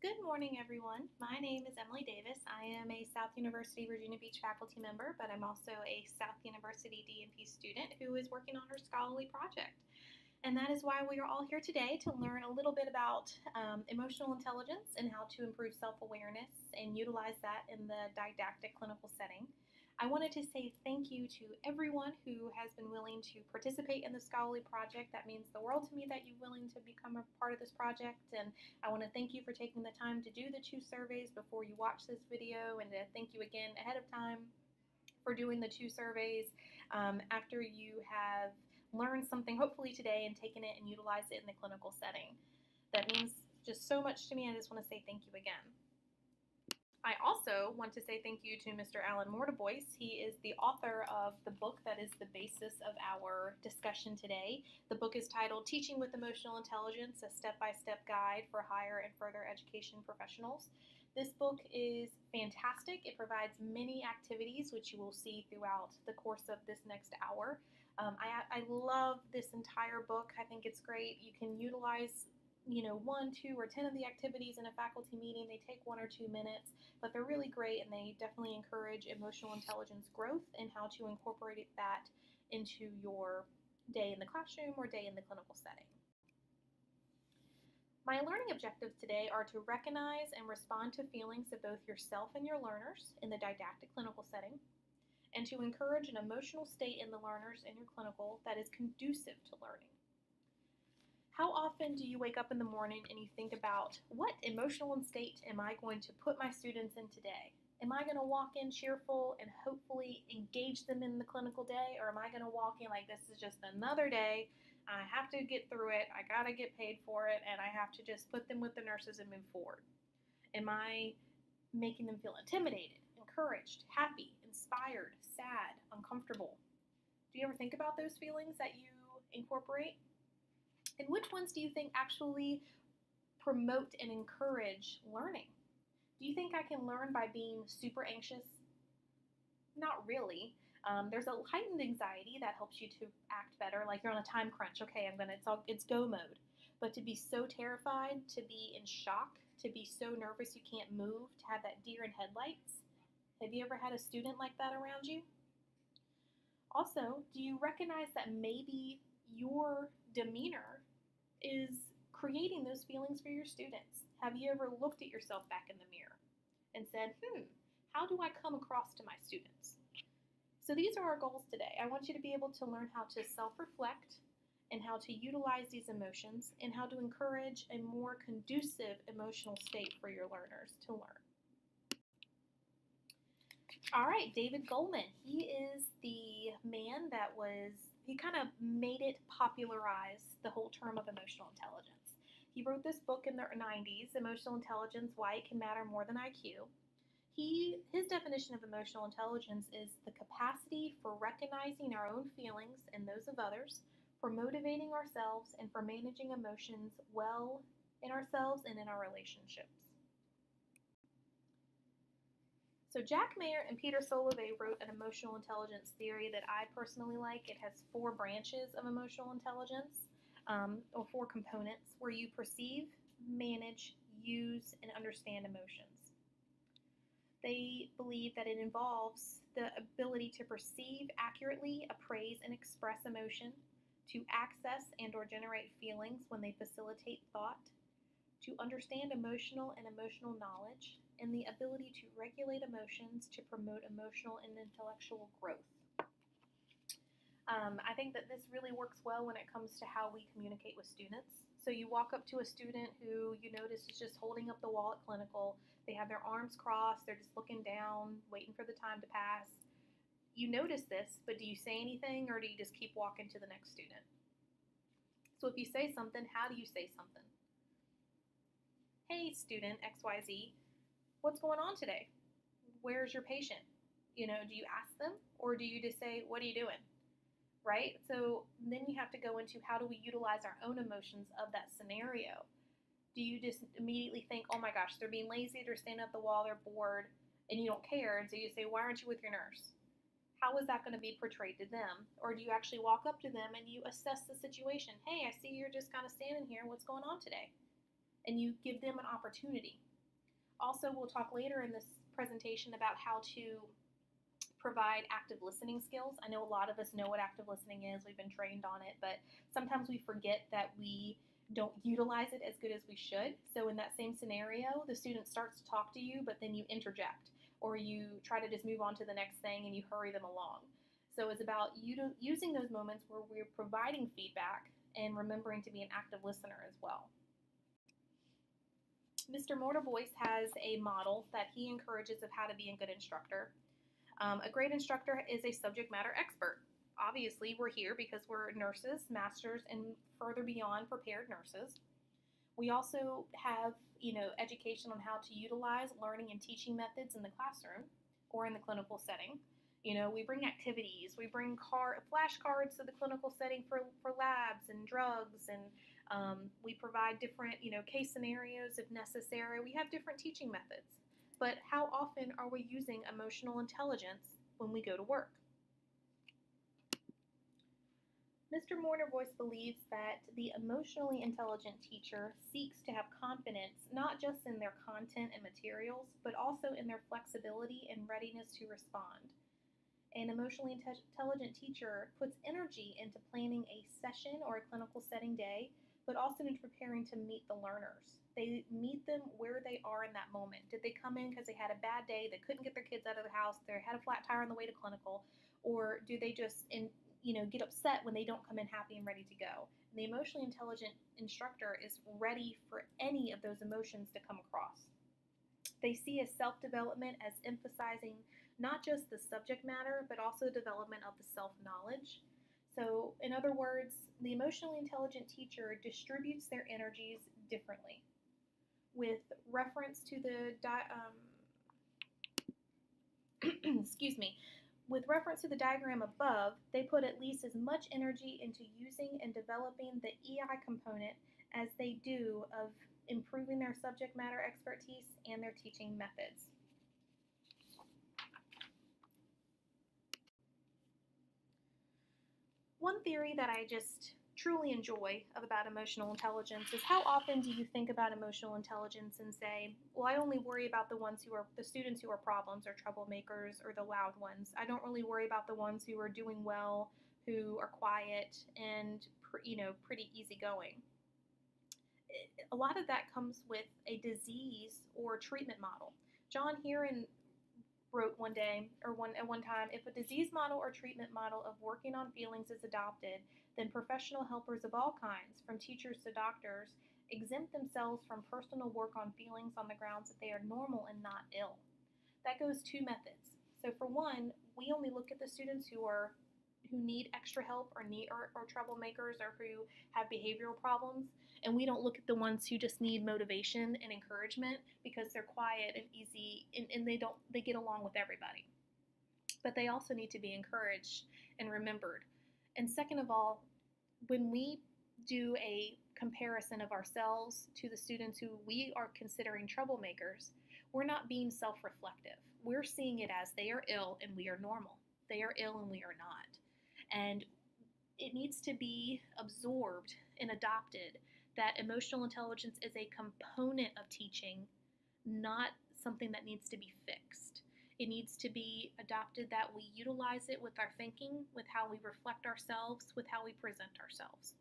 Good morning, everyone. My name is Emily Davis. I am a South University Virginia Beach faculty member, but I'm also a South University D&P student who is working on her scholarly project. And that is why we are all here today to learn a little bit about emotional intelligence and how to improve self-awareness and utilize that in the didactic clinical setting. I wanted to say thank you to everyone who has been willing to participate in the scholarly project. That means the world to me that you're willing to become a part of this project. And I want to thank you for taking the time to do the 2 surveys before you watch this video, and to thank you again ahead of time for doing the 2 surveys after you have learned something hopefully today and taken it and utilized it in the clinical setting. That means just so much to me. I just want to say thank you again. I also want to say thank you to Mr. Alan Mortiboyce. He is the author of the book that is the basis of our discussion today. The book is titled Teaching with Emotional Intelligence, a Step-by-Step Guide for Higher and Further Education Professionals. This book is fantastic. It provides many activities, which you will see throughout the course of this next hour. I love this entire book. I think it's great. You can utilize 1, 2, or 10 of the activities in a faculty meeting. They take 1 or 2 minutes, but they're really great, and they definitely encourage emotional intelligence growth and how to incorporate that into your day in the classroom or day in the clinical setting. My learning objectives today are to recognize and respond to feelings of both yourself and your learners in the didactic clinical setting, and to encourage an emotional state in the learners in your clinical that is conducive to learning. How often do you wake up in the morning and you think about, what emotional state am I going to put my students in today? Am I going to walk in cheerful and hopefully engage them in the clinical day? Or am I going to walk in like, this is just another day, I have to get through it, I got to get paid for it, and I have to just put them with the nurses and move forward? Am I making them feel intimidated, encouraged, happy, inspired, sad, uncomfortable? Do you ever think about those feelings that you incorporate? And which ones do you think actually promote and encourage learning? Do you think I can learn by being super anxious? Not really. There's a heightened anxiety that helps you to act better, like you're on a time crunch. Okay, it's go mode. But to be so terrified, to be in shock, to be so nervous you can't move, to have that deer in headlights. Have you ever had a student like that around you? Also, do you recognize that maybe your demeanor is creating those feelings for your students? Have you ever looked at yourself back in the mirror and said, how do I come across to my students? So these are our goals today. I want you to be able to learn how to self-reflect and how to utilize these emotions and how to encourage a more conducive emotional state for your learners to learn. All right, David Goleman. He is the man he kind of made it popularize the whole term of emotional intelligence. He wrote this book in the 90s, Emotional Intelligence, Why It Can Matter More Than IQ. His definition of emotional intelligence is the capacity for recognizing our own feelings and those of others, for motivating ourselves, and for managing emotions well in ourselves and in our relationships. So Jack Mayer and Peter Salovey wrote an emotional intelligence theory that I personally like. It has 4 branches of emotional intelligence, or 4 components, where you perceive, manage, use, and understand emotions. They believe that it involves the ability to perceive accurately, appraise, and express emotion, to access and or generate feelings when they facilitate thought, to understand emotional and emotional knowledge, and the ability to regulate emotions to promote emotional and intellectual growth. I think that this really works well when it comes to how we communicate with students. So you walk up to a student who you notice is just holding up the wall at clinical. They have their arms crossed. They're just looking down, waiting for the time to pass. You notice this, but do you say anything, or do you just keep walking to the next student? So if you say something, how do you say something? Hey, student XYZ, what's going on today? Where's your patient? Do you ask them, or do you just say, what are you doing? Right? So then you have to go into, how do we utilize our own emotions of that scenario? Do you just immediately think, oh my gosh, they're being lazy, they're standing at the wall, they're bored, and you don't care, and so you say, why aren't you with your nurse? How is that going to be portrayed to them? Or do you actually walk up to them and you assess the situation? Hey, I see you're just kind of standing here. What's going on today? And you give them an opportunity. Also, we'll talk later in this presentation about how to provide active listening skills. I know a lot of us know what active listening is, we've been trained on it, but sometimes we forget that we don't utilize it as good as we should. So in that same scenario, the student starts to talk to you, but then you interject, or you try to just move on to the next thing and you hurry them along. So it's about using those moments where we're providing feedback and remembering to be an active listener as well. Mr. Mortiboyce has a model that he encourages of how to be a good instructor. A great instructor is a subject matter expert. Obviously, we're here because we're nurses, masters, and further beyond prepared nurses. We also have, education on how to utilize learning and teaching methods in the classroom or in the clinical setting. We bring activities, we bring flashcards to the clinical setting for labs and drugs, and we provide different, case scenarios if necessary. We have different teaching methods. But how often are we using emotional intelligence when we go to work? Mr. Mortiboyce believes that the emotionally intelligent teacher seeks to have confidence not just in their content and materials, but also in their flexibility and readiness to respond. An emotionally intelligent teacher puts energy into planning a session or a clinical setting day, but also into preparing to meet the learners. They meet them where they are in that moment. Did they come in because they had a bad day, they couldn't get their kids out of the house, they had a flat tire on the way to clinical, or do they just get upset when they don't come in happy and ready to go? And the emotionally intelligent instructor is ready for any of those emotions to come across. They see as self-development as emphasizing not just the subject matter, but also development of the self-knowledge. So, in other words, the emotionally intelligent teacher distributes their energies differently. With reference to the with reference to the diagram above, they put at least as much energy into using and developing the EI component as they do of improving their subject matter expertise and their teaching methods. One theory that I just truly enjoy about emotional intelligence is how often do you think about emotional intelligence and say, well, I only worry about the students who are problems or troublemakers or the loud ones. I don't really worry about the ones who are doing well, who are quiet and pretty easygoing. A lot of that comes with a disease or treatment model. John Heron wrote at one time, if a disease model or treatment model of working on feelings is adopted, then professional helpers of all kinds, from teachers to doctors, exempt themselves from personal work on feelings on the grounds that they are normal and not ill. That goes two methods. So for one, we only look at the students who need extra help or troublemakers or who have behavioral problems, and we don't look at the ones who just need motivation and encouragement because they're quiet and easy and they get along with everybody. But they also need to be encouraged and remembered. And second of all, when we do a comparison of ourselves to the students who we are considering troublemakers, we're not being self-reflective. We're seeing it as they are ill and we are normal. They are ill and we are not. And it needs to be absorbed and adopted that emotional intelligence is a component of teaching, not something that needs to be fixed. It needs to be adopted that we utilize it with our thinking, with how we reflect ourselves, with how we present ourselves.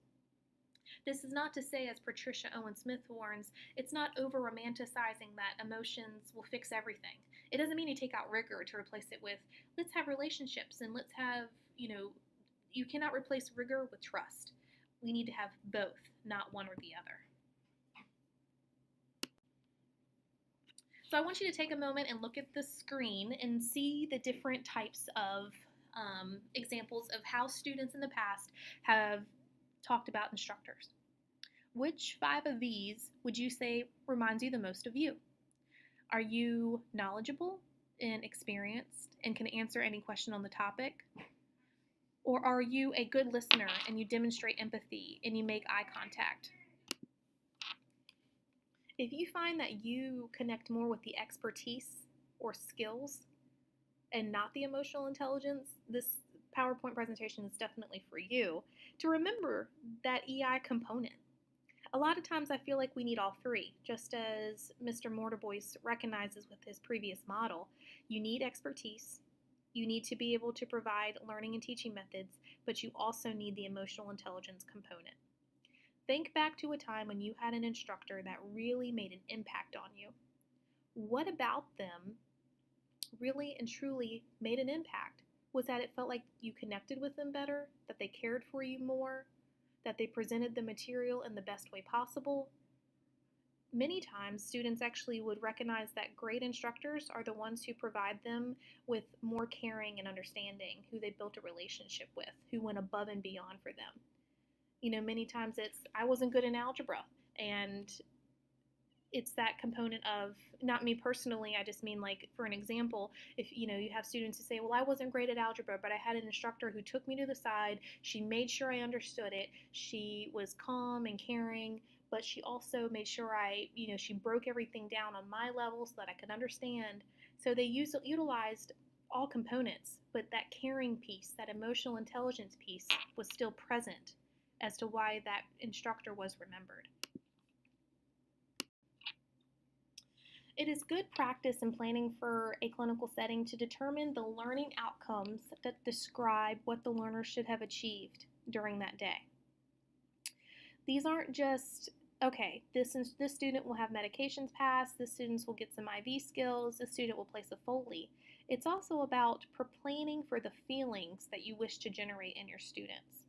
This is not to say, as Patricia Owen Smith warns, it's not over-romanticizing that emotions will fix everything. It doesn't mean you take out rigor to replace it with, let's have relationships and let's have, you cannot replace rigor with trust. We need to have both, not one or the other. So I want you to take a moment and look at the screen and see the different types of examples of how students in the past have talked about instructors. Which 5 of these would you say reminds you the most of you? Are you knowledgeable and experienced and can answer any question on the topic? Or are you a good listener and you demonstrate empathy and you make eye contact? If you find that you connect more with the expertise or skills and not the emotional intelligence, this PowerPoint presentation is definitely for you to remember that EI component. A lot of times I feel like we need all three, just as Mr. Morterboyce recognizes with his previous model. You need expertise, you need to be able to provide learning and teaching methods, but you also need the emotional intelligence component. Think back to a time when you had an instructor that really made an impact on you. What about them really and truly made an impact? Was that it felt like you connected with them better, that they cared for you more, that they presented the material in the best way possible? Many times, students actually would recognize that great instructors are the ones who provide them with more caring and understanding, who they built a relationship with, who went above and beyond for them. Many times I wasn't good in algebra, and it's that component of, not me personally, I just mean, like, for an example, if you have students who say, well, I wasn't great at algebra, but I had an instructor who took me to the side, she made sure I understood it, she was calm and caring, but she also made sure she broke everything down on my level so that I could understand. So they utilized all components, but that caring piece, that emotional intelligence piece, was still present as to why that instructor was remembered. It is good practice in planning for a clinical setting to determine the learning outcomes that describe what the learner should have achieved during that day. These aren't just, okay, this student will have medications passed, this student will get some IV skills, this student will place a Foley. It's also about planning for the feelings that you wish to generate in your students.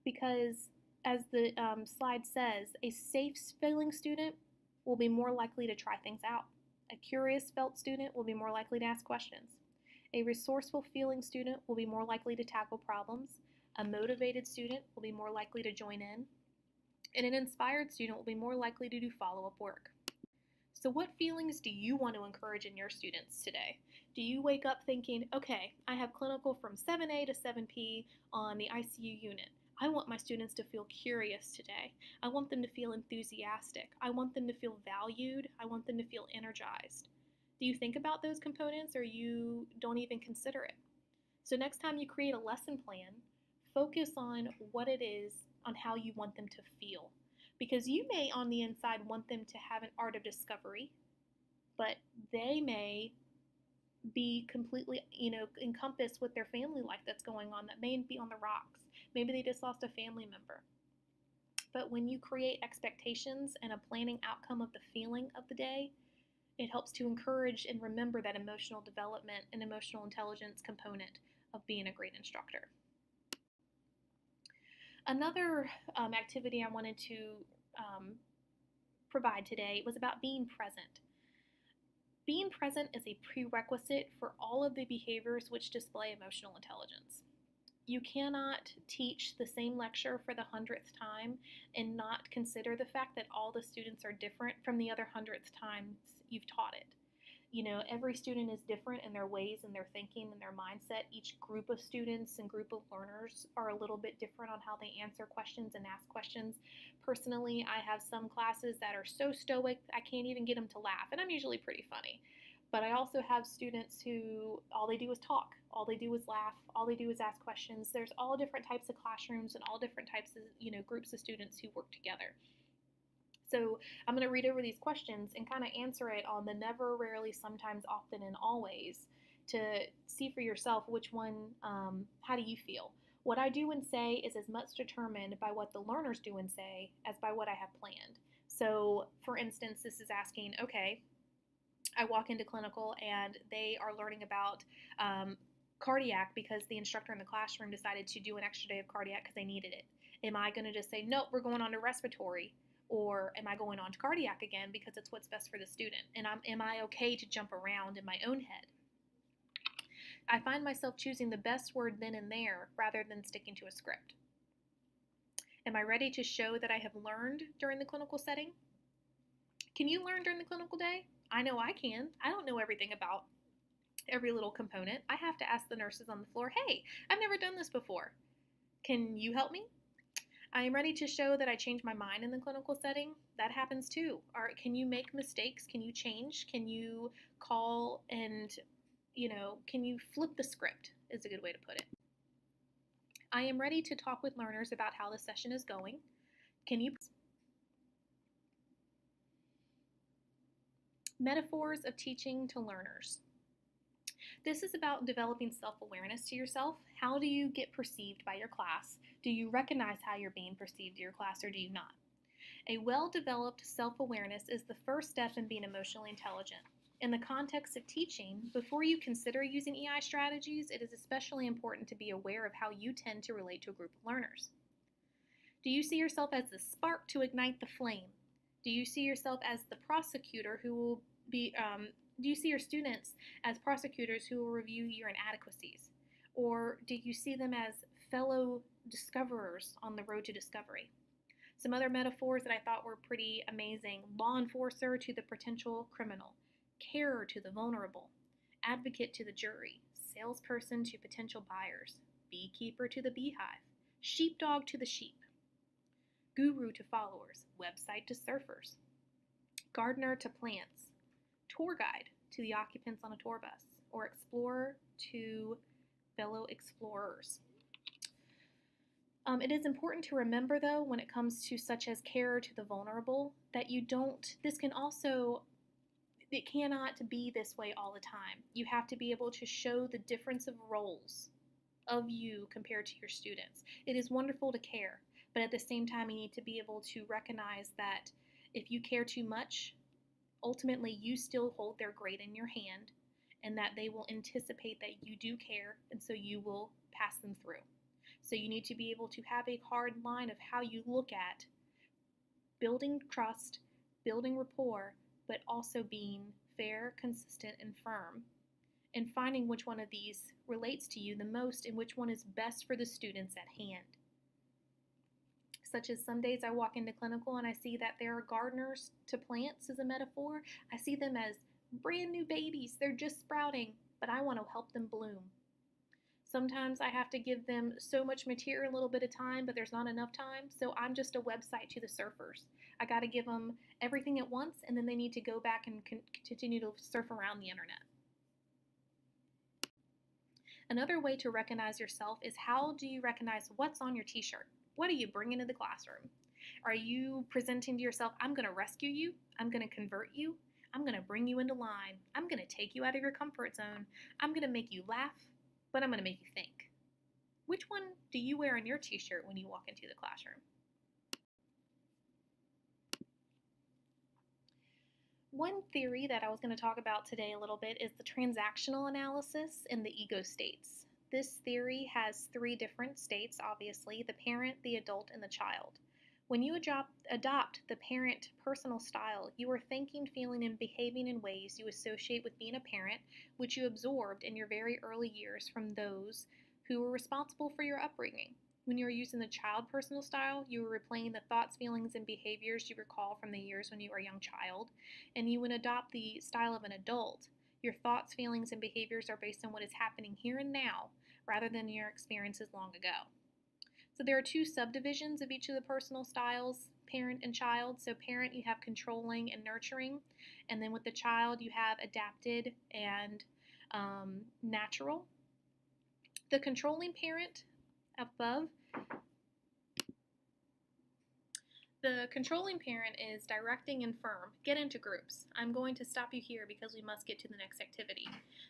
Because, as the slide says, a safe feeling student will be more likely to try things out. A curious felt student will be more likely to ask questions. A resourceful feeling student will be more likely to tackle problems. A motivated student will be more likely to join in. And an inspired student will be more likely to do follow-up work. So what feelings do you want to encourage in your students today? Do you wake up thinking, okay, I have clinical from 7A to 7P on the ICU unit. I want my students to feel curious today. I want them to feel enthusiastic. I want them to feel valued. I want them to feel energized. Do you think about those components, or you don't even consider it? So next time you create a lesson plan, focus on what it is, on how you want them to feel. Because you may on the inside want them to have an art of discovery, but they may be completely, encompassed with their family life that's going on that may be on the rocks. Maybe they just lost a family member. But when you create expectations and a planning outcome of the feeling of the day, it helps to encourage and remember that emotional development and emotional intelligence component of being a great instructor. Another activity I wanted to provide today was about being present. Being present is a prerequisite for all of the behaviors which display emotional intelligence. You cannot teach the same lecture for the 100th time and not consider the fact that all the students are different from the other 100th times you've taught it. Every student is different in their ways and their thinking and their mindset. Each group of students and group of learners are a little bit different on how they answer questions and ask questions. Personally, I have some classes that are so stoic I can't even get them to laugh, and I'm usually pretty funny. But I also have students who all they do is talk, all they do is laugh, all they do is ask questions. There's all different types of classrooms and all different types of groups of students who work together. So I'm going to read over these questions and kind of answer it on the never, rarely, sometimes, often, and always to see for yourself which one, how do you feel? What I do and say is as much determined by what the learners do and say as by what I have planned. So, for instance, this is asking, okay, I walk into clinical and they are learning about cardiac because the instructor in the classroom decided to do an extra day of cardiac because they needed it. Am I going to just say, nope, we're going on to respiratory? Or am I going on to cardiac again because it's what's best for the student? And am I okay to jump around in my own head? I find myself choosing the best word then and there rather than sticking to a script. Am I ready to show that I have learned during the clinical setting? Can you learn during the clinical day? I know I can. I don't know everything about every little component. I have to ask the nurses on the floor, hey, I've never done this before. Can you help me? I am ready to show that I change my mind in the clinical setting. That happens too. Can you make mistakes? Can you change? Can you call and, can you flip the script is a good way to put it. I am ready to talk with learners about how the session is going. Can you? Metaphors of teaching to learners. This is about developing self-awareness to yourself. How do you get perceived by your class? Do you recognize how you're being perceived to your class, or do you not? A well-developed self-awareness is the first step in being emotionally intelligent. In the context of teaching, before you consider using EI strategies, it is especially important to be aware of how you tend to relate to a group of learners. Do you see yourself as the spark to ignite the flame? Do you see yourself as the prosecutor who will be, do you see your students as prosecutors who will review your inadequacies? Or do you see them as fellow discoverers on the road to discovery? Some other metaphors that I thought were pretty amazing: law enforcer to the potential criminal, carer to the vulnerable, advocate to the jury, salesperson to potential buyers, beekeeper to the beehive, sheepdog to the sheep, guru to followers, website to surfers, gardener to plants, tour guide to the occupants on a tour bus, or explorer to fellow explorers. It is important to remember, though, when it comes to such as carer to the vulnerable, that it cannot be this way all the time. You have to be able to show the difference of roles of you compared to your students. It is wonderful to care, but at the same time, you need to be able to recognize that if you care too much, ultimately you still hold their grade in your hand, and that they will anticipate that you do care, and so you will pass them through. So you need to be able to have a hard line of how you look at building trust, building rapport, but also being fair, consistent, and firm, and finding which one of these relates to you the most and which one is best for the students at hand. Such as some days I walk into clinical and I see that there are gardeners to plants as a metaphor. I see them as brand new babies. They're just sprouting, but I want to help them bloom. Sometimes I have to give them so much material a little bit of time, but there's not enough time, so I'm just a website to the surfers. I got to give them everything at once, and then they need to go back and continue to surf around the internet. Another way to recognize yourself is, how do you recognize what's on your t-shirt? What are you bringing to the classroom? Are you presenting to yourself, I'm going to rescue you, I'm going to convert you, I'm going to bring you into line, I'm going to take you out of your comfort zone, I'm going to make you laugh, but I'm going to make you think? Which one do you wear on your t-shirt when you walk into the classroom? One theory that I was going to talk about today a little bit is the transactional analysis and the ego states. This theory has 3 different states, obviously: the parent, the adult, and the child. When you adopt the parent personal style, you are thinking, feeling, and behaving in ways you associate with being a parent, which you absorbed in your very early years from those who were responsible for your upbringing. When you are using the child personal style, you are replaying the thoughts, feelings, and behaviors you recall from the years when you were a young child. And you would adopt the style of an adult. Your thoughts, feelings, and behaviors are based on what is happening here and now, rather than your experiences long ago. So there are 2 subdivisions of each of the personal styles, parent and child. So parent, you have controlling and nurturing, and then with the child, you have adapted and natural. The controlling parent above, the controlling parent is directing and firm. Get into groups. I'm going to stop you here because we must get to the next activity.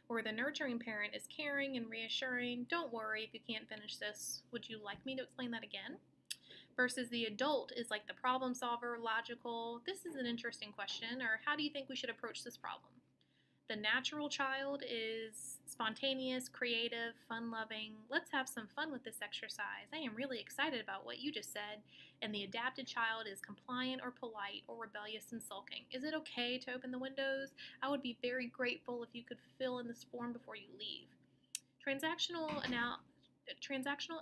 Where the nurturing parent is caring and reassuring. Don't worry if you can't finish this. Would you like me to explain that again? Versus the adult is like the problem solver, logical. This is an interesting question, or how do you think we should approach this problem? The natural child is spontaneous, creative, fun-loving. Let's have some fun with this exercise. I am really excited about what you just said. And the adapted child is compliant or polite or rebellious and sulking. Is it okay to open the windows? I would be very grateful if you could fill in this form before you leave. Transactional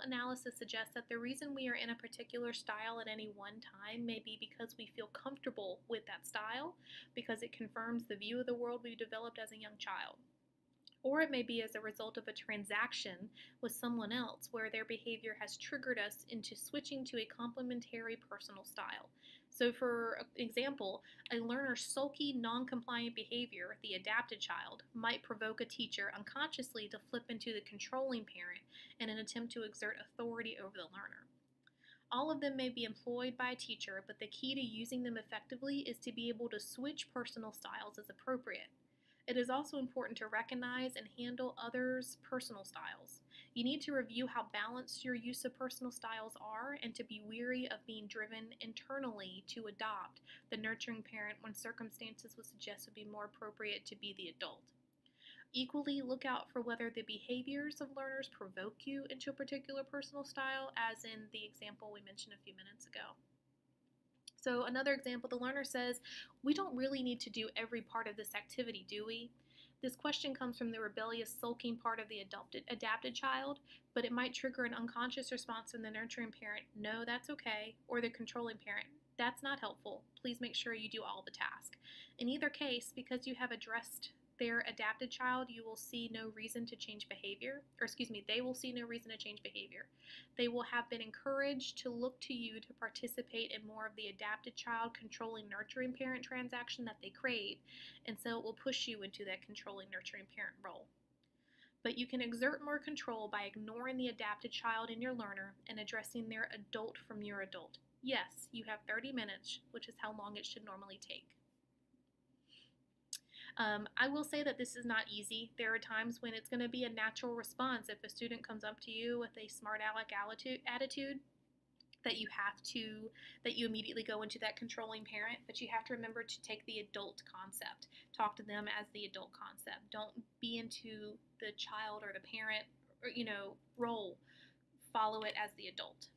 analysis suggests that the reason we are in a particular style at any one time may be because we feel comfortable with that style, because it confirms the view of the world we developed as a young child. Or it may be as a result of a transaction with someone else where their behavior has triggered us into switching to a complementary personal style. So for example, a learner's sulky, non-compliant behavior, the adapted child, might provoke a teacher unconsciously to flip into the controlling parent in an attempt to exert authority over the learner. All of them may be employed by a teacher, but the key to using them effectively is to be able to switch personal styles as appropriate. It is also important to recognize and handle others' personal styles. You need to review how balanced your use of personal styles are and to be weary of being driven internally to adopt the nurturing parent when circumstances would suggest it would be more appropriate to be the adult. Equally, look out for whether the behaviors of learners provoke you into a particular personal style, as in the example we mentioned a few minutes ago. So another example, the learner says, "We don't really need to do every part of this activity, do we?" This question comes from the rebellious, sulking part of the adapted child, but it might trigger an unconscious response from the nurturing parent, "No, that's okay," or the controlling parent, "That's not helpful. Please make sure you do all the task." In either case, because you have addressed their adapted child, you will see no reason to change behavior, they will see no reason to change behavior. They will have been encouraged to look to you to participate in more of the adapted child controlling nurturing parent transaction that they crave, and so it will push you into that controlling nurturing parent role. But you can exert more control by ignoring the adapted child in your learner and addressing their adult from your adult. Yes, you have 30 minutes, which is how long it should normally take. I will say that this is not easy. There are times when it's going to be a natural response. If a student comes up to you with a smart aleck attitude, that you immediately go into that controlling parent, but you have to remember to take the adult concept. Talk to them as the adult concept. Don't be into the child or the parent role. Follow it as the adult.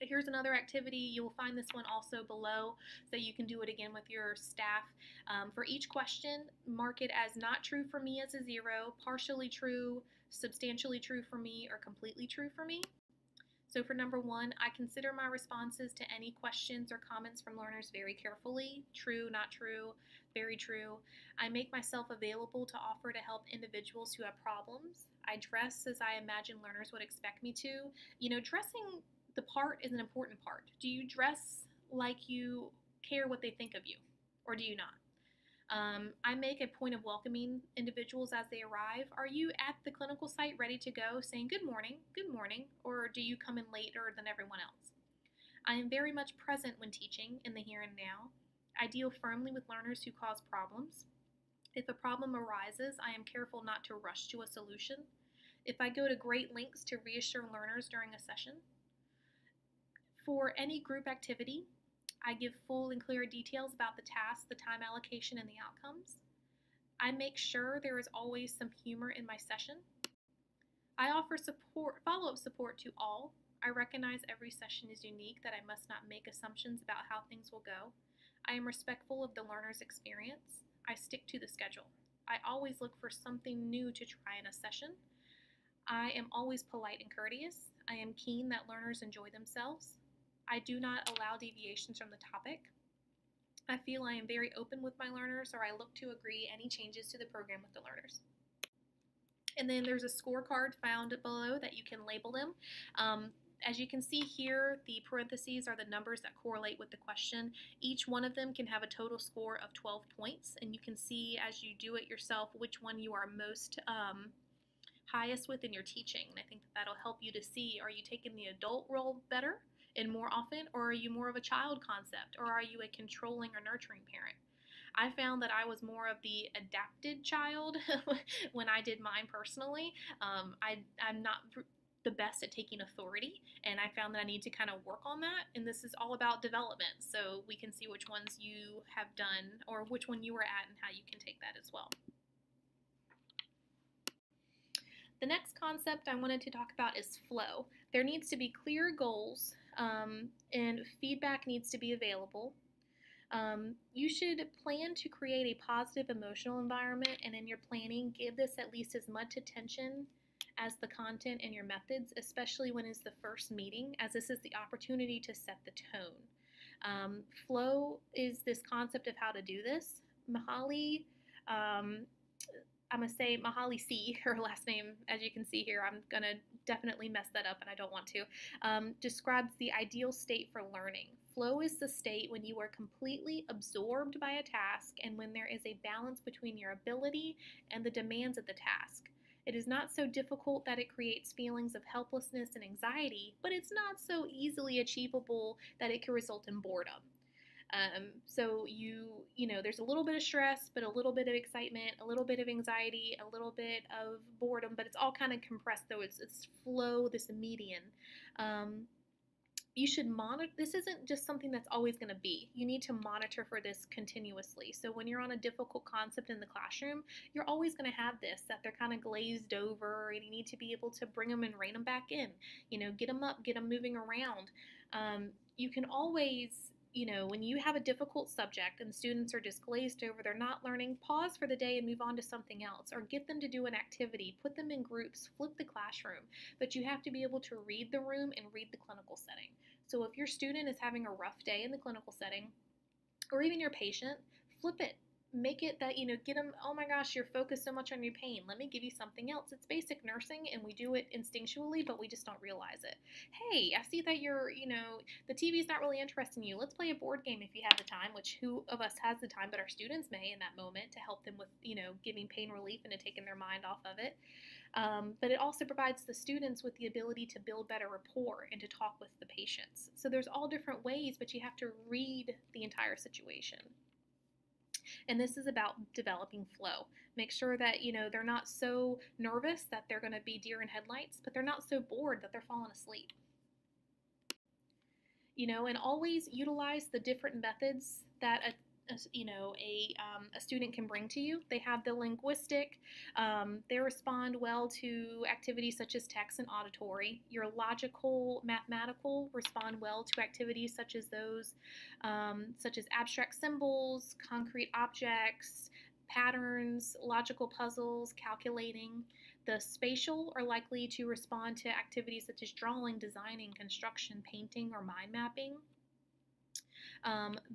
Here's another activity. You will find this one also below, so you can do it again with your staff. For each question, mark it as not true for me as a 0, partially true, substantially true for me, or completely true for me. So for number 1, I consider my responses to any questions or comments from learners very carefully. True, not true, very true. I make myself available to offer to help individuals who have problems. I dress as I imagine learners would expect me to. Dressing the part is an important part. Do you dress like you care what they think of you, or do you not? I make a point of welcoming individuals as they arrive. Are you at the clinical site ready to go, saying good morning, or do you come in later than everyone else? I am very much present when teaching in the here and now. I deal firmly with learners who cause problems. If a problem arises, I am careful not to rush to a solution. If I go to great lengths to reassure learners during a session. For any group activity, I give full and clear details about the task, the time allocation, and the outcomes. I make sure there is always some humor in my session. I offer follow-up support to all. I recognize every session is unique, that I must not make assumptions about how things will go. I am respectful of the learner's experience. I stick to the schedule. I always look for something new to try in a session. I am always polite and courteous. I am keen that learners enjoy themselves. I do not allow deviations from the topic. I feel I am very open with my learners, or I look to agree any changes to the program with the learners. And then there's a scorecard found below that you can label them. As you can see here, the parentheses are the numbers that correlate with the question. Each one of them can have a total score of 12 points, and you can see as you do it yourself which one you are most highest with in your teaching. And I think that'll help you to see, are you taking the adult role better and more often, or are you more of a child concept, or are you a controlling or nurturing parent? I found that I was more of the adapted child when I did mine personally. I'm not the best at taking authority, and I found that I need to kind of work on that, and this is all about development, so we can see which ones you have done or which one you were at and how you can take that as well. The next concept I wanted to talk about is flow. There needs to be clear goals, and feedback needs to be available. You should plan to create a positive emotional environment, and in your planning, give this at least as much attention as the content and your methods, especially when it's the first meeting, as this is the opportunity to set the tone. Flow is this concept of how to do this. Mihaly, I'm going to say Mihaly C., her last name, as you can see here, I'm going to definitely mess that up and I don't want to, describes the ideal state for learning. Flow is the state when you are completely absorbed by a task and when there is a balance between your ability and the demands of the task. It is not so difficult that it creates feelings of helplessness and anxiety, but it's not so easily achievable that it can result in boredom. So there's a little bit of stress, but a little bit of excitement, a little bit of anxiety, a little bit of boredom, but it's all kind of compressed though. It's flow, this median. Um, you should monitor. This isn't just something that's always going to be. You need to monitor for this continuously. So when you're on a difficult concept in the classroom, you're always going to have this, that they're kind of glazed over, and you need to be able to bring them and rein them back in. Get them up, get them moving around. You can always, when you have a difficult subject and students are just glazed over, they're not learning, pause for the day and move on to something else, or get them to do an activity, put them in groups, flip the classroom. But you have to be able to read the room and read the clinical setting. So if your student is having a rough day in the clinical setting, or even your patient, flip it. Make it that, get them, oh my gosh, you're focused so much on your pain. Let me give you something else. It's basic nursing and we do it instinctually, but we just don't realize it. Hey, I see that the TV's not really interesting you. Let's play a board game if you have the time, which who of us has the time, but our students may in that moment to help them with, giving pain relief and to taking their mind off of it. But it also provides the students with the ability to build better rapport and to talk with the patients. So there's all different ways, but you have to read the entire situation. And this is about developing flow. Make sure that, they're not so nervous that they're going to be deer in headlights, but they're not so bored that they're falling asleep. And always utilize the different methods that a student can bring to you. They have the linguistic, they respond well to activities such as text and auditory. Your logical, mathematical respond well to activities such as those, such as abstract symbols, concrete objects, patterns, logical puzzles, calculating. The spatial are likely to respond to activities such as drawing, designing, construction, painting, or mind mapping.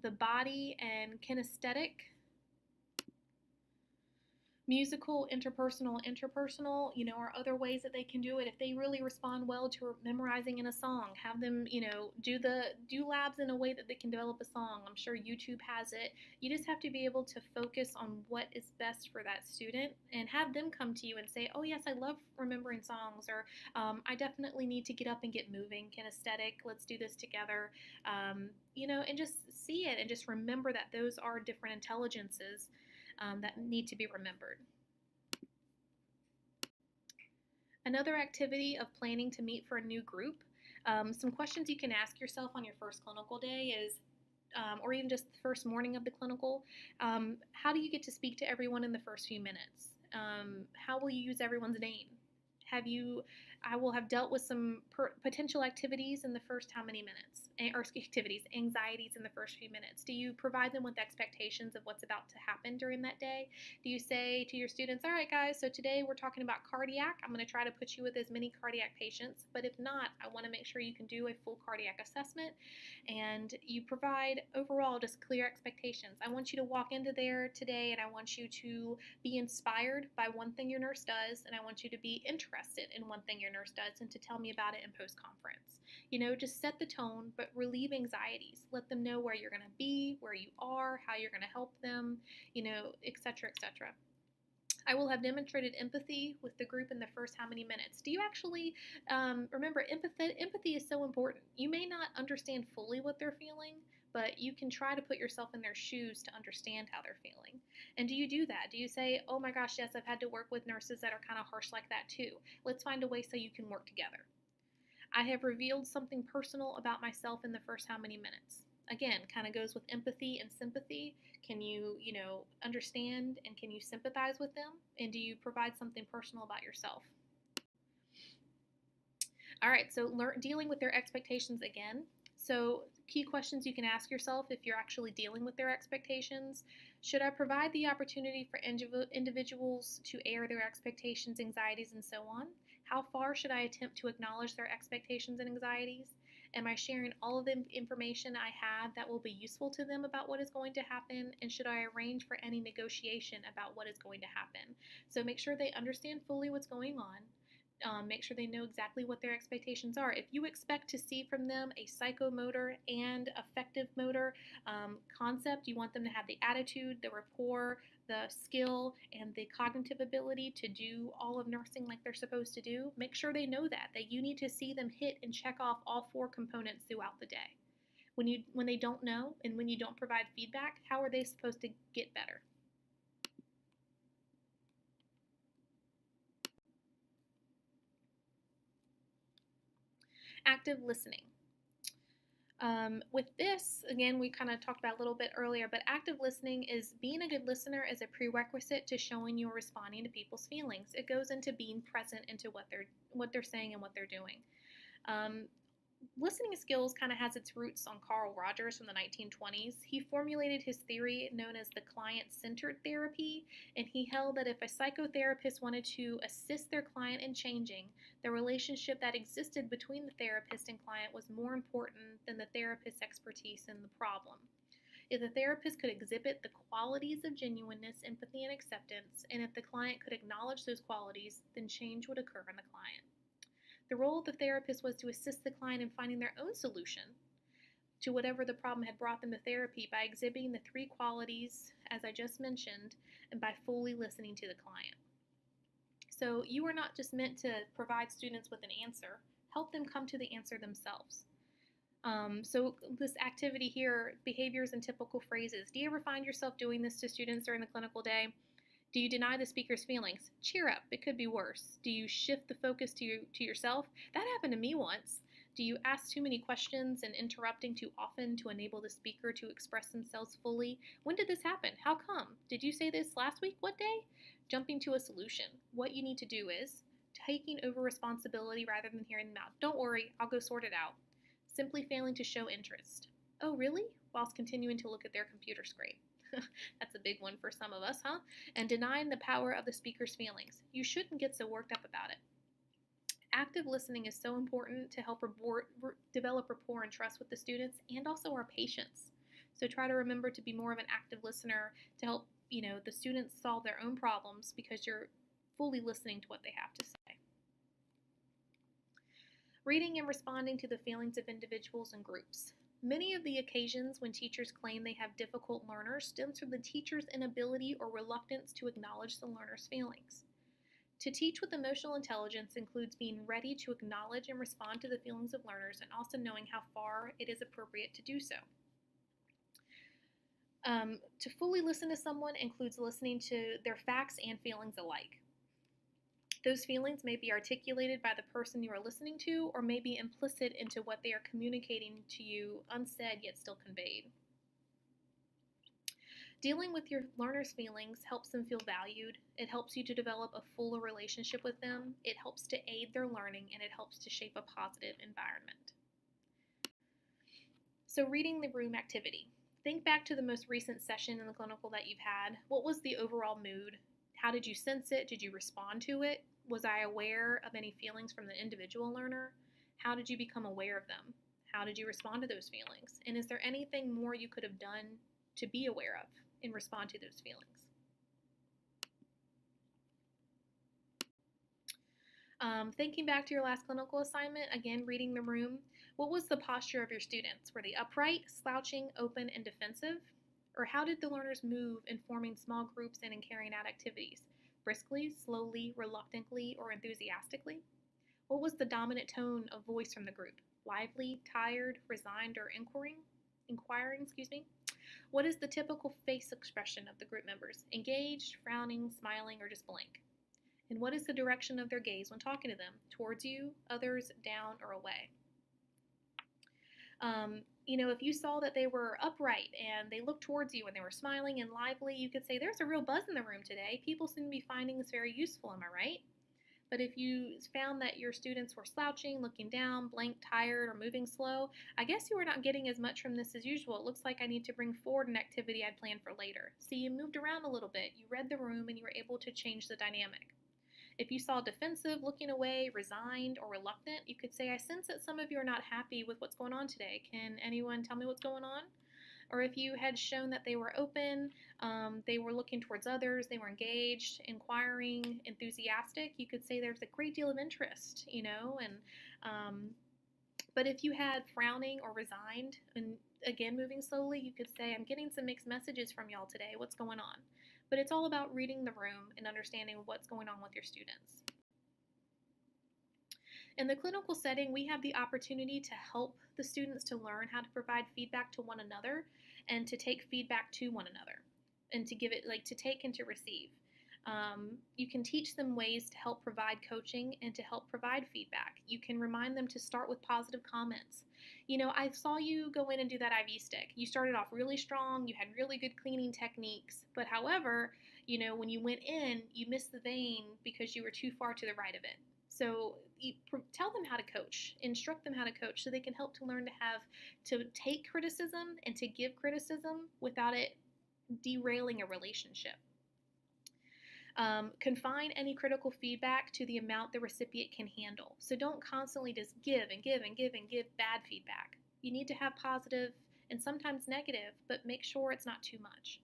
The body and kinesthetic, musical, interpersonal, are other ways that they can do it. If they really respond well to memorizing in a song, have them, do labs in a way that they can develop a song. I'm sure YouTube has it. You just have to be able to focus on what is best for that student and have them come to you and say, oh yes, I love remembering songs, or I definitely need to get up and get moving, kinesthetic, let's do this together, and just see it and just remember that those are different intelligences that need to be remembered. Another activity of planning to meet for a new group, some questions you can ask yourself on your first clinical day is, or even just the first morning of the clinical, how do you get to speak to everyone in the first few minutes? How will you use everyone's name? I will have dealt with some potential activities in the first how many minutes? Or activities, anxieties in the first few minutes. Do you provide them with expectations of what's about to happen during that day? Do you say to your students, all right guys, so today we're talking about cardiac. I'm going to try to put you with as many cardiac patients, but if not, I want to make sure you can do a full cardiac assessment, and you provide overall just clear expectations. I want you to walk into there today and I want you to be inspired by one thing your nurse does, and I want you to be interested in one thing your nurse does and to tell me about it in post-conference. Just set the tone, but relieve anxieties. Let them know where you're going to be, where you are, how you're going to help them, etc., etc. I will have demonstrated empathy with the group in the first how many minutes. Do you actually remember empathy is so important. You may not understand fully what they're feeling, but you can try to put yourself in their shoes to understand how they're feeling. And do you do that? Do you say, oh my gosh, yes, I've had to work with nurses that are kind of harsh like that too. Let's find a way so you can work together. I have revealed something personal about myself in the first how many minutes. Again, kind of goes with empathy and sympathy. Can you, understand and can you sympathize with them? And do you provide something personal about yourself? All right, so dealing with their expectations again. So key questions you can ask yourself if you're actually dealing with their expectations. Should I provide the opportunity for individuals to air their expectations, anxieties, and so on? How far should I attempt to acknowledge their expectations and anxieties? Am I sharing all of the information I have that will be useful to them about what is going to happen? And should I arrange for any negotiation about what is going to happen? So make sure they understand fully what's going on. Make sure they know exactly what their expectations are. If you expect to see from them a psychomotor and affective motor concept, you want them to have the attitude, the rapport, the skill and the cognitive ability to do all of nursing like they're supposed to do, make sure they know that you need to see them hit and check off all 4 components throughout the day. When they don't know and when you don't provide feedback, how are they supposed to get better? Active listening. With this, again, we kind of talked about a little bit earlier, but active listening is being a good listener is a prerequisite to showing you're responding to people's feelings. It goes into being present into what they're saying and what they're doing. Listening skills kind of has its roots on Carl Rogers from the 1920s. He formulated his theory known as the client-centered therapy, and he held that if a psychotherapist wanted to assist their client in changing, the relationship that existed between the therapist and client was more important than the therapist's expertise in the problem. If the therapist could exhibit the qualities of genuineness, empathy, and acceptance, and if the client could acknowledge those qualities, then change would occur in the client. The role of the therapist was to assist the client in finding their own solution to whatever the problem had brought them to therapy by exhibiting the 3 qualities, as I just mentioned, and by fully listening to the client. So you are not just meant to provide students with an answer, help them come to the answer themselves. So this activity here, behaviors and typical phrases. Do you ever find yourself doing this to students during the clinical day? Do you deny the speaker's feelings? Cheer up, it could be worse. Do you shift the focus to yourself? That happened to me once. Do you ask too many questions and interrupting too often to enable the speaker to express themselves fully? When did this happen? How come? Did you say this last week? What day? Jumping to a solution. What you need to do is taking over responsibility rather than hearing them out. Don't worry, I'll go sort it out. Simply failing to show interest. Oh, really? Whilst continuing to look at their computer screen. That's a big one for some of us, huh? And denying the power of the speaker's feelings. You shouldn't get so worked up about it. Active listening is so important to help develop rapport and trust with the students and also our patients. So try to remember to be more of an active listener to help, the students solve their own problems because you're fully listening to what they have to say. Reading and responding to the feelings of individuals and groups. Many of the occasions when teachers claim they have difficult learners stems from the teacher's inability or reluctance to acknowledge the learner's feelings. To teach with emotional intelligence includes being ready to acknowledge and respond to the feelings of learners and also knowing how far it is appropriate to do so. To fully listen to someone includes listening to their facts and feelings alike. Those feelings may be articulated by the person you are listening to or may be implicit into what they are communicating to you, unsaid yet still conveyed. Dealing with your learner's feelings helps them feel valued. It helps you to develop a fuller relationship with them. It helps to aid their learning, and it helps to shape a positive environment. So reading the room activity. Think back to the most recent session in the clinical that you've had. What was the overall mood? How did you sense it? Did you respond to it? Was I aware of any feelings from the individual learner? How did you become aware of them? How did you respond to those feelings? And is there anything more you could have done to be aware of and respond to those feelings? Thinking back to your last clinical assignment, again, reading the room, what was the posture of your students? Were they upright, slouching, open, and defensive? Or how did the learners move in forming small groups and in carrying out activities? Briskly, slowly, reluctantly, or enthusiastically? What was the dominant tone of voice from the group? Lively, tired, resigned, or inquiring? What is the typical face expression of the group members? Engaged, frowning, smiling, or just blank? And what is the direction of their gaze when talking to them? Towards you, others, down, or away? If you saw that they were upright and they looked towards you and they were smiling and lively, you could say, there's a real buzz in the room today. People seem to be finding this very useful, am I right? But if you found that your students were slouching, looking down, blank, tired, or moving slow, I guess you were not getting as much from this as usual. It looks like I need to bring forward an activity I'd planned for later. See, you moved around a little bit. You read the room and you were able to change the dynamic. If you saw defensive, looking away, resigned, or reluctant, you could say, I sense that some of you are not happy with what's going on today. Can anyone tell me what's going on? Or if you had shown that they were open, they were looking towards others, they were engaged, inquiring, enthusiastic, you could say there's a great deal of interest, but if you had frowning or resigned, and again moving slowly, you could say, I'm getting some mixed messages from y'all today. What's going on? but it's all about reading the room and understanding what's going on with your students. In the clinical setting, we have the opportunity to help the students to learn how to provide feedback to one another and to take feedback to one another and to give it, like, to take and to receive. You can teach them ways to help provide coaching and to help provide feedback. You can remind them to start with positive comments. You know, I saw you go in and do that IV stick. You started off really strong, you had really good cleaning techniques, but however, you know, when you went in, you missed the vein because you were too far to the right of it. So tell them how to coach, instruct them how to coach so they can help to learn to take criticism and to give criticism without it derailing a relationship. Confine any critical feedback to the amount the recipient can handle. So don't constantly just give and give and give and give bad feedback. You need to have positive and sometimes negative, but make sure it's not too much.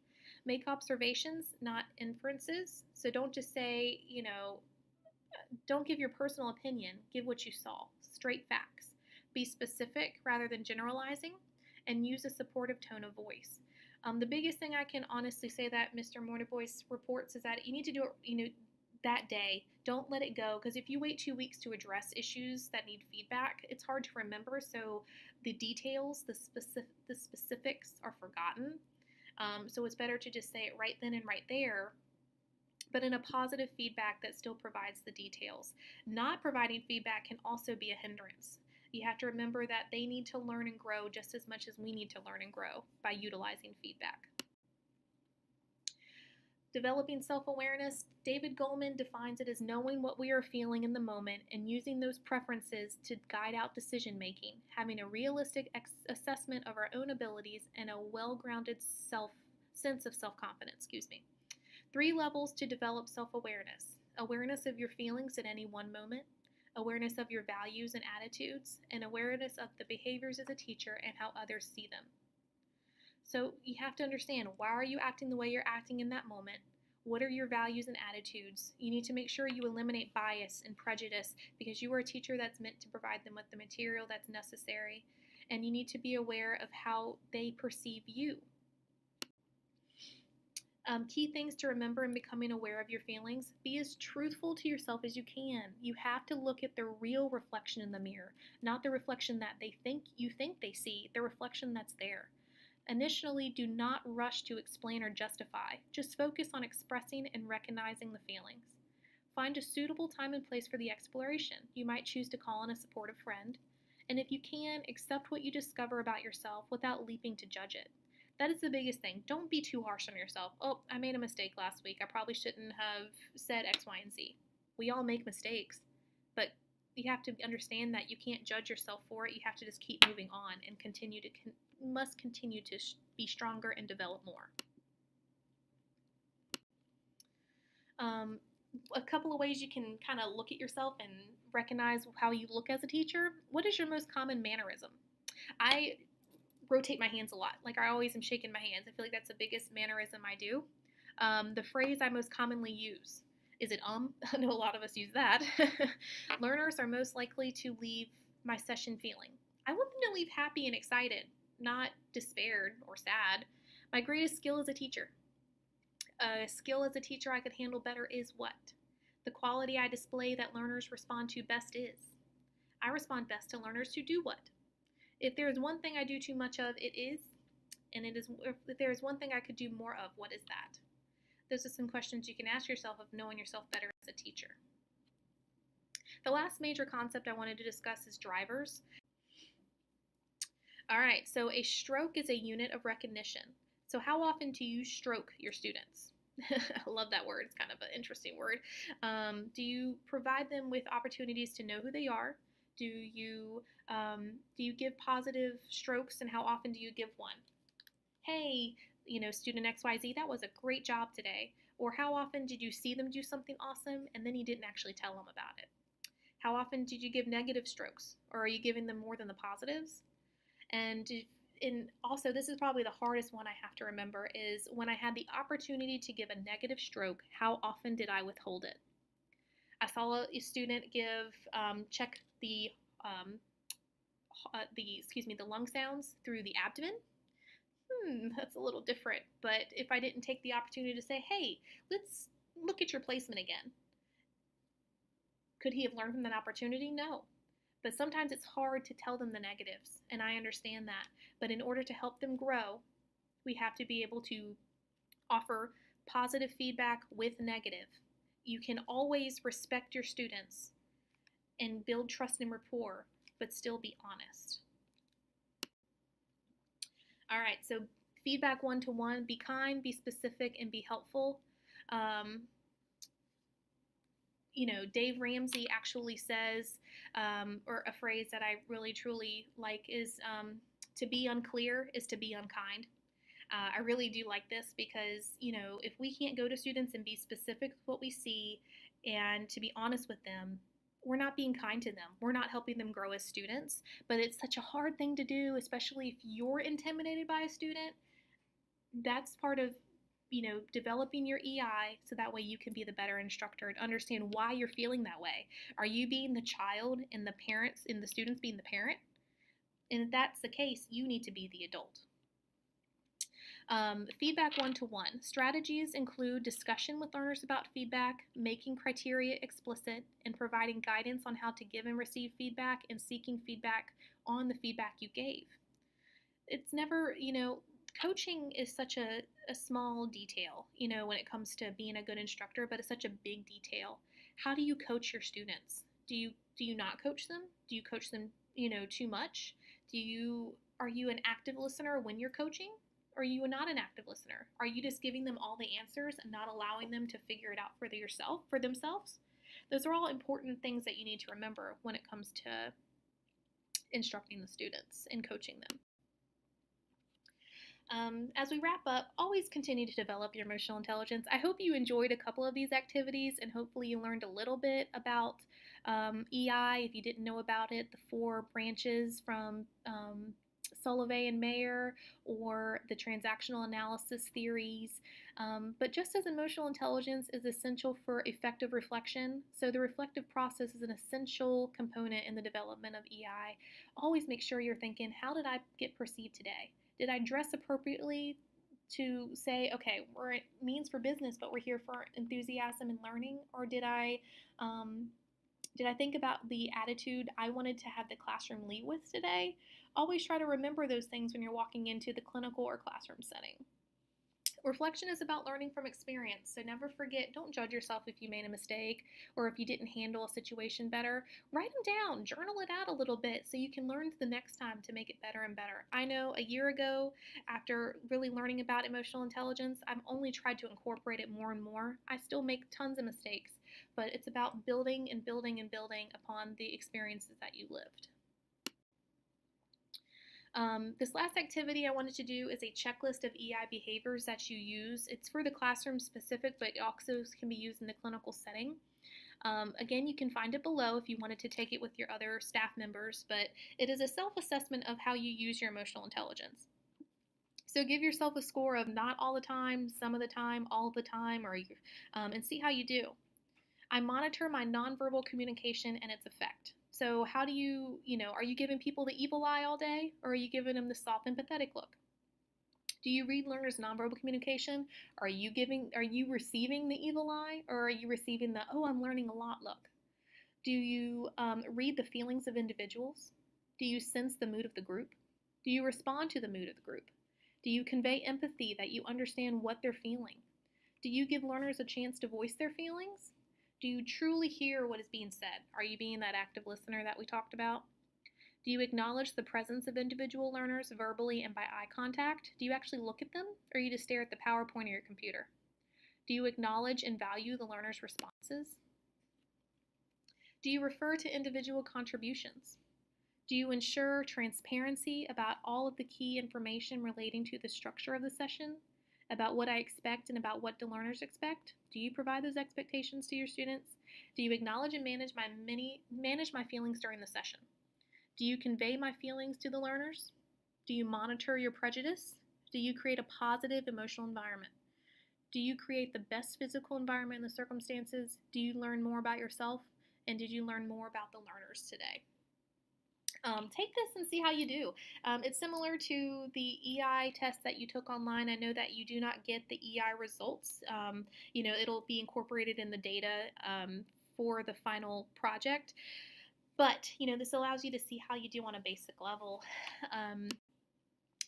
Make observations, not inferences. So don't just say, you know, don't give your personal opinion, give what you saw, straight facts. Be specific rather than generalizing, and use a supportive tone of voice. The biggest thing I can honestly say that Mr. Morneboyce reports is that you need to do it, you know, that day. Don't let it go, because if you wait 2 weeks to address issues that need feedback, it's hard to remember. So the details, the specifics are forgotten. So it's better to just say it right then and right there, but in a positive feedback that still provides the details. Not providing feedback can also be a hindrance. You have to remember that they need to learn and grow just as much as we need to learn and grow by utilizing feedback. Developing self-awareness, David Goleman defines it as knowing what we are feeling in the moment and using those preferences to guide out decision-making, having a realistic assessment of our own abilities and a well-grounded sense of self-confidence. 3 levels to develop self-awareness. Awareness of your feelings at any one moment, awareness of your values and attitudes, and awareness of the behaviors as a teacher and how others see them. So you have to understand, why are you acting the way you're acting in that moment? What are your values and attitudes? You need to make sure you eliminate bias and prejudice, because you are a teacher that's meant to provide them with the material that's necessary, and you need to be aware of how they perceive you. Key things to remember in becoming aware of your feelings: be as truthful to yourself as you can. You have to look at the real reflection in the mirror, not the reflection that you think they see, the reflection that's there. Initially, do not rush to explain or justify. Just focus on expressing and recognizing the feelings. Find a suitable time and place for the exploration. You might choose to call on a supportive friend. And if you can, accept what you discover about yourself without leaping to judge it. That is the biggest thing. Don't be too harsh on yourself. Oh, I made a mistake last week. I probably shouldn't have said X, Y, and Z. We all make mistakes, but you have to understand that you can't judge yourself for it. You have to just keep moving on and must continue to be stronger and develop more. A couple of ways you can kind of look at yourself and recognize how you look as a teacher. What is your most common mannerism? I rotate my hands a lot. Like, I always am shaking my hands. I feel like that's the biggest mannerism I do. The phrase I most commonly use, is it I know a lot of us use that. Learners are most likely to leave my session feeling. I want them to leave happy and excited, not despaired or sad. My greatest skill as a teacher. A skill as a teacher I could handle better is what? The quality I display that learners respond to best is. I respond best to learners who do what? If there is one thing I do too much of, it is. And if there is one thing I could do more of, what is that? Those are some questions you can ask yourself of knowing yourself better as a teacher. The last major concept I wanted to discuss is drivers. All right, so a stroke is a unit of recognition. So how often do you stroke your students? I love that word. It's kind of an interesting word. Do you provide them with opportunities to know who they are? Do you give positive strokes, and how often do you give one? Hey, student XYZ, that was a great job today. Or how often did you see them do something awesome and then you didn't actually tell them about it? How often did you give negative strokes, or are you giving them more than the positives? And also, this is probably the hardest one I have to remember, is when I had the opportunity to give a negative stroke, how often did I withhold it? I saw a student check the lung sounds through the abdomen. that's a little different. But if I didn't take the opportunity to say, hey, let's look at your placement again, could he have learned from that opportunity? No. But sometimes it's hard to tell them the negatives, and I understand that. But in order to help them grow, we have to be able to offer positive feedback with negative. You can always respect your students and build trust and rapport, but still be honest. All right, so feedback one-to-one, be kind, be specific, and be helpful. Um, Dave Ramsey actually says, or a phrase that I really truly like is, to be unclear is to be unkind. I really do like this because, if we can't go to students and be specific with what we see and to be honest with them, we're not being kind to them. We're not helping them grow as students. But it's such a hard thing to do, especially if you're intimidated by a student. That's part of developing your EI so that way you can be the better instructor and understand why you're feeling that way. Are you being the child and the parents and the students being the parent? And if that's the case, you need to be the adult. Feedback one-to-one. Strategies include discussion with learners about feedback, making criteria explicit, and providing guidance on how to give and receive feedback, and seeking feedback on the feedback you gave. It's never, coaching is such a small detail, when it comes to being a good instructor, but it's such a big detail. How do you coach your students? Do you not coach them? Do you coach them, too much? Are you an active listener when you're coaching? Or are you not an active listener? Are you just giving them all the answers and not allowing them to figure it out for themselves? Those are all important things that you need to remember when it comes to instructing the students and coaching them. As we wrap up, always continue to develop your emotional intelligence. I hope you enjoyed a couple of these activities and hopefully you learned a little bit about EI if you didn't know about it, the 4 branches from Solovay and Mayer, or the transactional analysis theories. But just as emotional intelligence is essential for effective reflection, so the reflective process is an essential component in the development of EI. Always make sure you're thinking, how did I get perceived today? Did I dress appropriately to say, okay, we're means for business, but we're here for enthusiasm and learning? Or did I think about the attitude I wanted to have the classroom leave with today? Always try to remember those things when you're walking into the clinical or classroom setting. Reflection is about learning from experience, so never forget, don't judge yourself if you made a mistake or if you didn't handle a situation better. Write them down, journal it out a little bit so you can learn the next time to make it better and better. I know a year ago, after really learning about emotional intelligence, I've only tried to incorporate it more and more. I still make tons of mistakes, but it's about building and building and building upon the experiences that you lived. This last activity I wanted to do is a checklist of EI behaviors that you use. It's for the classroom specific, but it also can be used in the clinical setting. Again, you can find it below if you wanted to take it with your other staff members, but it is a self-assessment of how you use your emotional intelligence. So give yourself a score of not all the time, some of the time, all the time, and see how you do. I monitor my nonverbal communication and its effect. So how do are you giving people the evil eye all day, or are you giving them the soft, empathetic look? Do you read learners' nonverbal communication? Are you receiving the evil eye, or are you receiving the, oh, I'm learning a lot look? Do you read the feelings of individuals? Do you sense the mood of the group? Do you respond to the mood of the group? Do you convey empathy that you understand what they're feeling? Do you give learners a chance to voice their feelings? Do you truly hear what is being said? Are you being that active listener that we talked about? Do you acknowledge the presence of individual learners verbally and by eye contact? Do you actually look at them, or you just stare at the PowerPoint or your computer? Do you acknowledge and value the learner's responses? Do you refer to individual contributions? Do you ensure transparency about all of the key information relating to the structure of the session, about what I expect and about what the learners expect? Do you provide those expectations to your students? Do you acknowledge and manage my feelings during the session? Do you convey my feelings to the learners? Do you monitor your prejudice? Do you create a positive emotional environment? Do you create the best physical environment in the circumstances? Do you learn more about yourself? And did you learn more about the learners today? take this and see how you do. It's similar to the EI test that you took online. I know that you do not get the EI results. It'll be incorporated in the data for the final project. But, this allows you to see how you do on a basic level.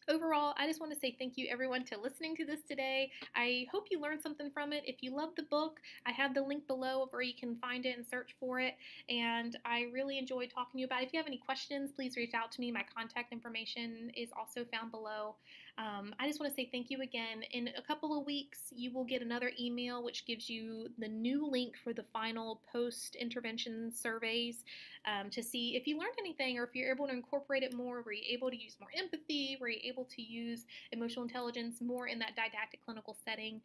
Overall, I just want to say thank you everyone to listening to this today. I hope you learned something from it. If you love the book, I have the link below where you can find it and search for it. And I really enjoyed talking to you about it. If you have any questions, please reach out to me. My contact information is also found below. I just want to say thank you again. In a couple of weeks, you will get another email which gives you the new link for the final post-intervention surveys to see if you learned anything or if you're able to incorporate it more. Were you able to use more empathy? Were you able to use emotional intelligence more in that didactic clinical setting?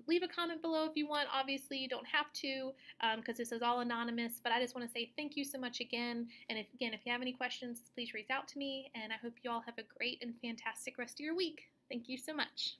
Leave a comment below if you want. Obviously, you don't have to because this is all anonymous, but I just want to say thank you so much again. And if you have any questions, please reach out to me, and I hope you all have a great and fantastic rest of your week. Thank you so much.